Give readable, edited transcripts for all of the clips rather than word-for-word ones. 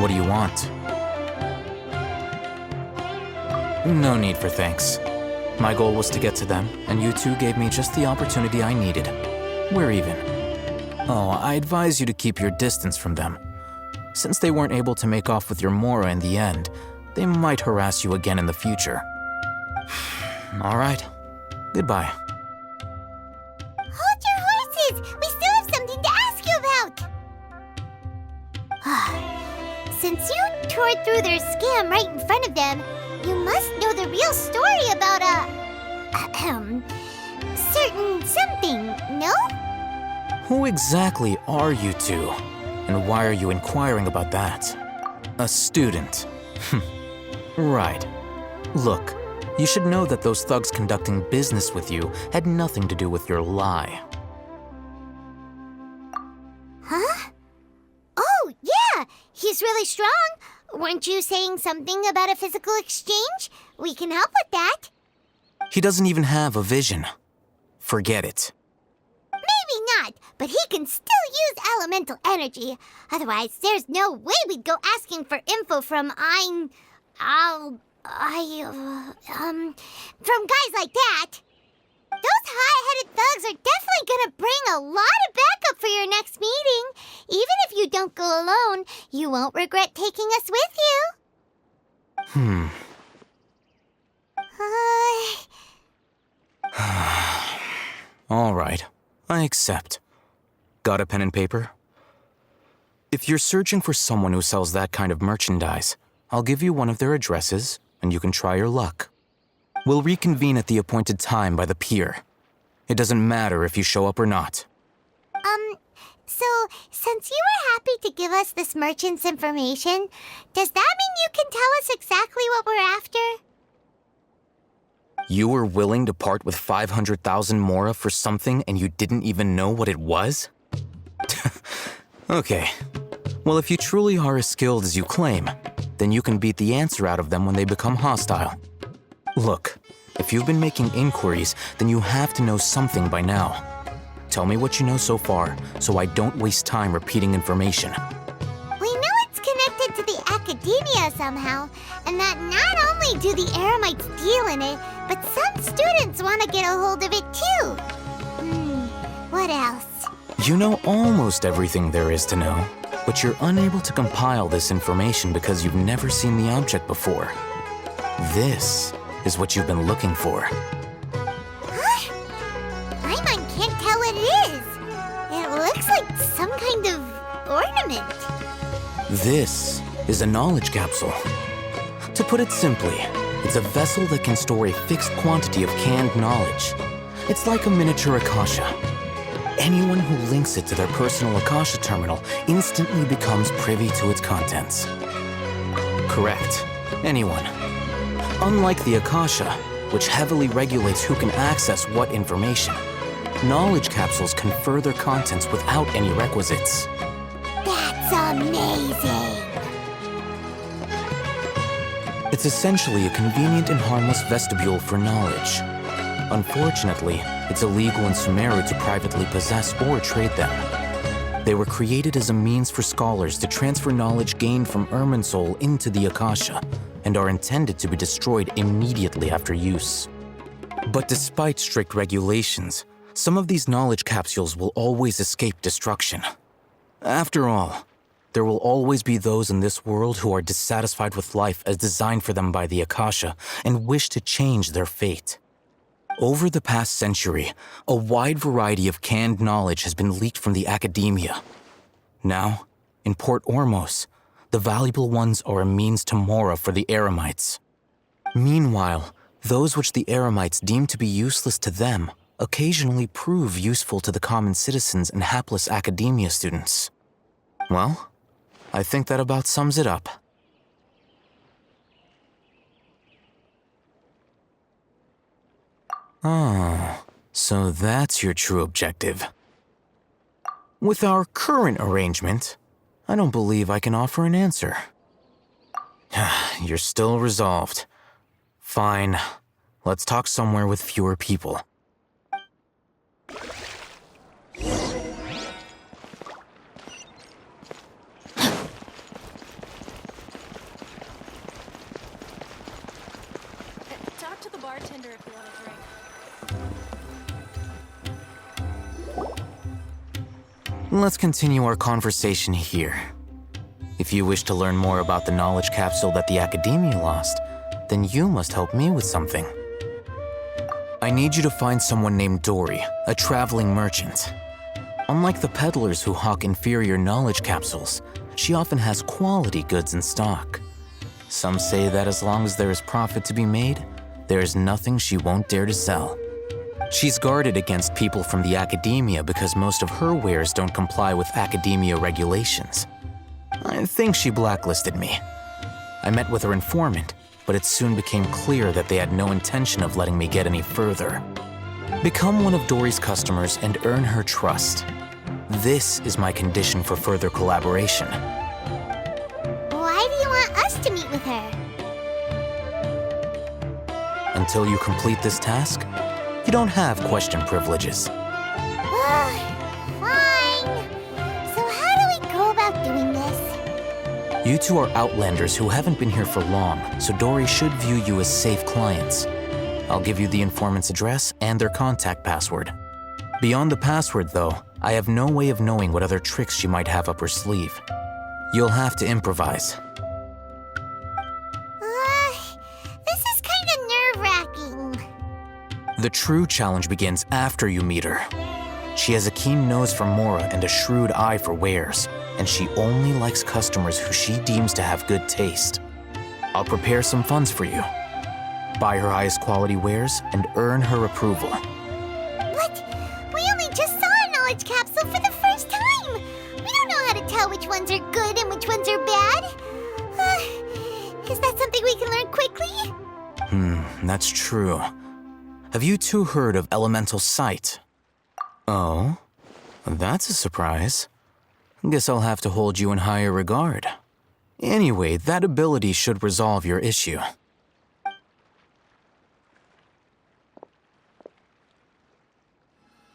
What do you want? No need for thanks. My goal was to get to them, and you two gave me just the opportunity I needed. We're even. Oh, I advise you to keep your distance from them. Since they weren't able to make off with your Mora in the end, they might harass you again in the future. All right. Goodbye. Hold your horses! We still have something to ask you about! Since you tore through their scam right in front of them, you must know the real story about certain something, no? Who exactly are you two? And why are you inquiring about that? A student. Right. Look, you should know that those thugs conducting business with you had nothing to do with your lie. Huh? Oh, yeah! He's really strong! Weren't you saying something about a physical exchange? We can help with that. He doesn't even have a vision. Forget it. Maybe not, but he can still use elemental energy. Otherwise, there's no way we'd go asking for info from from guys like that. Those high-headed thugs are definitely gonna bring a lot of backup for your next meeting. Even if you don't go alone, you won't regret taking us with you. All right, I accept. Got a pen and paper? If you're searching for someone who sells that kind of merchandise, I'll give you one of their addresses, and you can try your luck. We'll reconvene at the appointed time by the pier. It doesn't matter if you show up or not. So, since you were happy to give us this merchant's information, does that mean you can tell us exactly what we're after? You were willing to part with 500,000 Mora for something and you didn't even know what it was? Okay. Well, if you truly are as skilled as you claim, then you can beat the answer out of them when they become hostile. Look, if you've been making inquiries, then you have to know something by now. Tell me what you know so far, so I don't waste time repeating information. We know it's connected to the academia somehow, and that not only do the Eremites deal in it, but some students want to get a hold of it too. What else? You know almost everything there is to know, but you're unable to compile this information because you've never seen the object before. This is what you've been looking for. My mind can't tell what it is. It looks like some kind of ornament. This is a knowledge capsule. To put it simply, it's a vessel that can store a fixed quantity of canned knowledge. It's like a miniature Akasha. Anyone who links it to their personal Akasha terminal instantly becomes privy to its contents. Correct. Anyone. Unlike the Akasha, which heavily regulates who can access what information, knowledge capsules confer their contents without any requisites. That's amazing! It's essentially a convenient and harmless vestibule for knowledge. Unfortunately, it's illegal in Sumeru to privately possess or trade them. They were created as a means for scholars to transfer knowledge gained from Irminsul into the Akasha, and are intended to be destroyed immediately after use. But despite strict regulations, some of these knowledge capsules will always escape destruction. After all, there will always be those in this world who are dissatisfied with life as designed for them by the Akasha and wish to change their fate. Over the past century, a wide variety of canned knowledge has been leaked from the academia. Now, in Port Ormos, the valuable ones are a means to Mora for the Eremites. Meanwhile, those which the Eremites deem to be useless to them occasionally prove useful to the common citizens and hapless academia students. Well, I think that about sums it up. Oh, so that's your true objective. With our current arrangement, I don't believe I can offer an answer. You're still resolved. Fine. Let's talk somewhere with fewer people. bartender if you want a drink. Let's continue our conversation here. If you wish to learn more about the knowledge capsule that the Academia lost, then you must help me with something. I need you to find someone named Dory, a traveling merchant. Unlike the peddlers who hawk inferior knowledge capsules, she often has quality goods in stock. Some say that as long as there is profit to be made, there is nothing she won't dare to sell. She's guarded against people from the Academia because most of her wares don't comply with Academia regulations. I think she blacklisted me. I met with her informant, but it soon became clear that they had no intention of letting me get any further. Become one of Dory's customers and earn her trust. This is my condition for further collaboration. Why do you want us to meet with her? Until you complete this task, you don't have question privileges. Fine. So how do we go about doing this? You two are outlanders who haven't been here for long, so Dory should view you as safe clients. I'll give you the informant's address and their contact password. Beyond the password, though, I have no way of knowing what other tricks she might have up her sleeve. You'll have to improvise. This is kind of nerve-wracking. The true challenge begins after you meet her. She has a keen nose for Mora and a shrewd eye for wares, and she only likes customers who she deems to have good taste. I'll prepare some funds for you. Buy her highest quality wares and earn her approval. But we only just saw a knowledge capsule for the first time. We don't know how to tell which ones are good and which ones are bad. Is that something we can learn quickly? That's true. Have you two heard of elemental sight? Oh, that's a surprise. Guess I'll have to hold you in higher regard. Anyway, that ability should resolve your issue.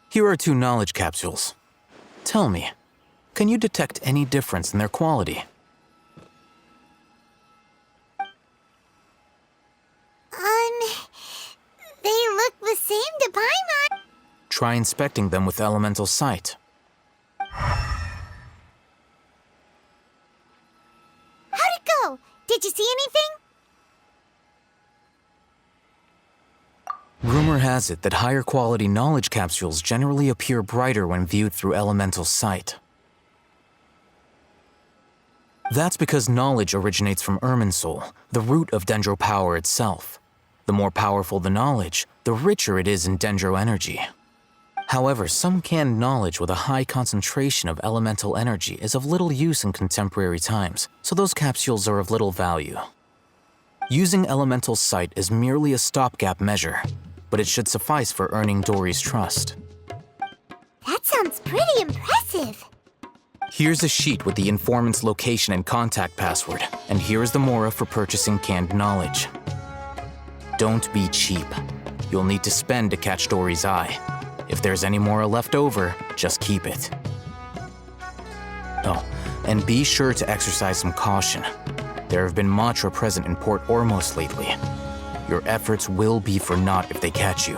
Here are 2 knowledge capsules. Tell me, can you detect any difference in their quality? They look the same to Paimon. Try inspecting them with elemental sight. How'd it go? Did you see anything? Rumor has it that higher quality knowledge capsules generally appear brighter when viewed through elemental sight. That's because knowledge originates from Irminsul, the root of Dendro power itself. The more powerful the knowledge, the richer it is in Dendro energy. However, some canned knowledge with a high concentration of elemental energy is of little use in contemporary times, so those capsules are of little value. Using elemental sight is merely a stopgap measure, but it should suffice for earning Dory's trust. That sounds pretty impressive. Here's a sheet with the informant's location and contact password, and here's the Mora for purchasing canned knowledge. Don't be cheap. You'll need to spend to catch Dory's eye. If there's any Mora left over, just keep it. Oh, and be sure to exercise some caution. There have been Matra present in Port Ormos lately. Your efforts will be for naught if they catch you.